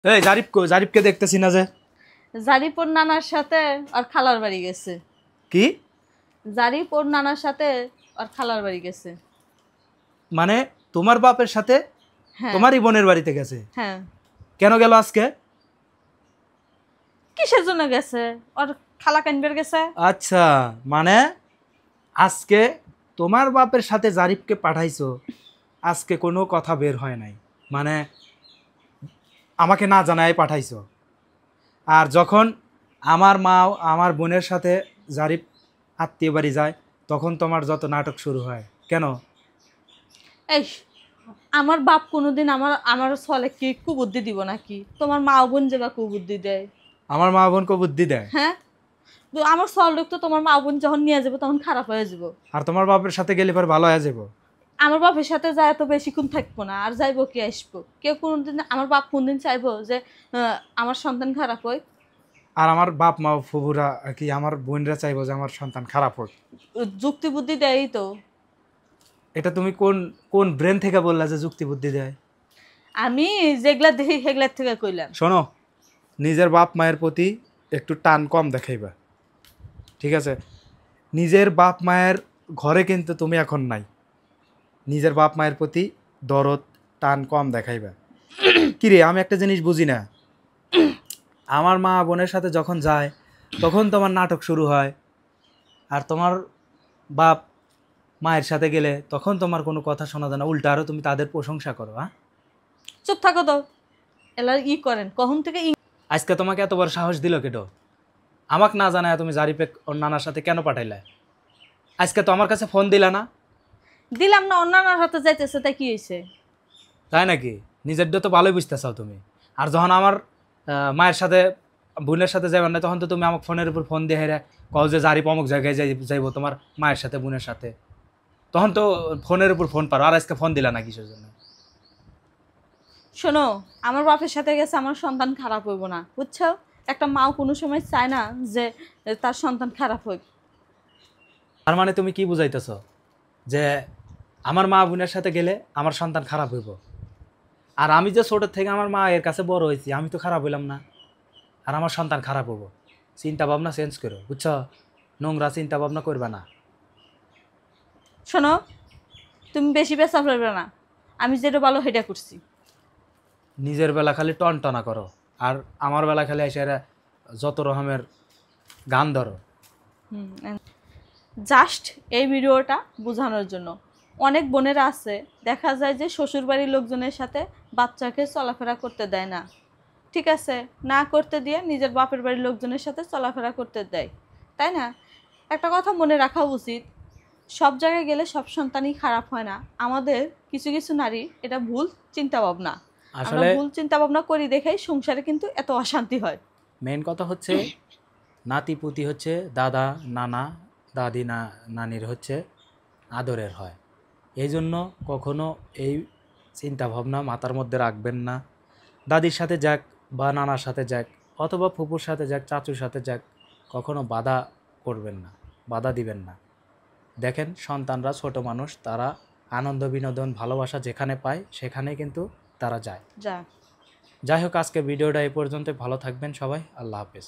এই জারিফকে দেখতেছি না যে। জারিফ ওর নানার সাথে আর খালার বাড়ি গেছে। কি? জারিফ ওর নানার সাথে আর খালার বাড়ি গেছে। মানে তোমার বাপের সাথে হ্যাঁ তোমারই বোনের বাড়িতে গেছে? হ্যাঁ। কেন গেল আজকে? কিসের জন্য গেছে? ওর খালা কানবের গেছে। আচ্ছা, মানে আজকে তোমার বাপের সাথে জারিফকে পাঠাইছো, আজকে কোনো কথা বের হয় নাই, মানে আমাকে না জানায় পাঠাইছো। আর যখন আমার মা আমার বোনের সাথে জারিফ আত্মীয় বাড়ি যায় তখন তোমার যত নাটক শুরু হয় কেন? এই আমার বাপ কোনোদিন আমার আমার ছলে কি কুবুদ্ধি দিব নাকি? তোমার মা বোন যে বা কুবুদ্ধি দেয়। আমার মা বোনকে বুদ্ধি দেয়? হ্যাঁ, তো আমার ছল তো তোমার মা বোন যখন নিয়ে যাবো তখন খারাপ হয়ে যাবো। আর তোমার বাপের সাথে গেলে পর ভালো হয়ে যাবো? আমার বাপের সাথে যায় তো বেশিক্ষণ থাকবো না, আর যাইবো কি আসবো? কেউ কোনোদিন আমার বাপ কোনদিন চাইবো যে আমার সন্তান খারাপ হয়? আর আমার বাপ মা ফুবুরা কি আমার বোনরা চাইবো যে আমার সন্তান খারাপ হোক? যুক্তি বুদ্ধি দেয়ই তো। এটা তুমি কোন কোন ব্রেন থেকে বললা যে যুক্তি বুদ্ধি দেয়? আমি যেগুলা দেখি সেগুলার থেকে কইলাম। শোনো, নিজের বাপ মায়ের প্রতি একটু টান কম দেখাইবা, ঠিক আছে? নিজের বাপ মায়ের ঘরে কিন্তু তুমি এখন নাই, নিজের বাপ মায়ের প্রতি দরদ টান কম দেখাইবা। কিরে, আমি একটা জিনিস বুঝি না, আমার মা বোনের সাথে যখন যায় তখন তোমার নাটক শুরু হয়, আর তোমার বাপ মায়ের সাথে গেলে তখন তোমার কোনো কথা শোনা যায় না, উল্টা আরও তুমি তাদের প্রশংসা করো। হ্যাঁ, চুপ থাকো তো। এলা করেন কখন থেকে আজকে তোমাকে এত বড় সাহস দিল কেটো? আমাকে না জানায় তুমি জারিফে ওর নানার সাথে কেন পাঠাইলে? আজকে তো আমার কাছে ফোন দিলা না? দিলাম না, অন্যান্য হাতে যাইতেছে তাই কি হয়েছে? তাই নাকি? নিজেরটা তো ভালোই বুঝতে চাও তুমি। আর যখন আমার মায়ের সাথে বোনের সাথে যাবেন না তখন তো তুমি আমাকে ফোনের উপর ফোন দিয়ে হেরে কও যে জারিফ অমুক জায়গায় যাইবো তোমার মায়ের সাথে বোনের সাথে, তখন তো ফোনের উপর ফোন পারো। আর আজকে ফোন দিলা না কিসের জন্য? শোনো, আমার বাপের সাথে গেছে আমার সন্তান খারাপ হইব না, বুঝছো? একটা মাও কোনো সময় চায় না যে তার সন্তান খারাপ হোক। তার মানে তুমি কি বুঝাইতেছ যে আমার মা বোনের সাথে গেলে আমার সন্তান খারাপ হইব? আর আমি যে ছোট থেকে আমার মা এর কাছে বড় হয়েছি, আমি তো খারাপ হইলাম না, আর আমার সন্তান খারাপ হবো? চিন্তা ভাবনা চেঞ্জ করো, বুঝছো? নোংরা চিন্তা ভাবনা করবে না। শোনো, তুমি বেশি পেঁচা ফেলবে না। আমি যেটা ভালো সেটা করছি। নিজের বেলা খালি টন টনা করো, আর আমার বেলা খালি এসে এরা যত রকমের গান ধরো। জাস্ট এই ভিডিওটা বোঝানোর জন্য। অনেক বোনেরা আছে দেখা যায় যে শ্বশুরবাড়ির লোকজনের সাথে বাচ্চাকে চলাফেরা করতে দেয় না, ঠিক আছে? না করতে দিয়ে নিজের বাপের বাড়ির লোকজনের সাথে চলাফেরা করতে দেয়, তাই না? একটা কথা মনে রাখা উচিত, সব জায়গায় গেলে সব সন্তানই খারাপ হয় না। আমাদের কিছু কিছু নারী এটা ভুল চিন্তা ভাবনা, আমরা আসলে ভুল চিন্তা ভাবনা করি দেখেই সংসারে কিন্তু এত অশান্তি হয়। মেন কথা হচ্ছে নাতি পুতি হচ্ছে দাদা নানা দাদি নানির হচ্ছে আদরের হয়। এই জন্য কখনো এই চিন্তা ভাবনা মাথার মধ্যে রাখবেন না। দাদির সাথে যাক বা নানার সাথে যাক অথবা ফুপুর সাথে যাক চাচুর সাথে যাক, কখনো বাধা করবেন না, বাধা দিবেন না। দেখেন, সন্তানরা ছোট মানুষ, তারা আনন্দ বিনোদন ভালোবাসা যেখানে পায় সেখানে কিন্তু তারা যায়। যা যাই হোক, আজকে ভিডিওটা এই পর্যন্ত। ভালো থাকবেন সবাই, আল্লাহ হাফেজ।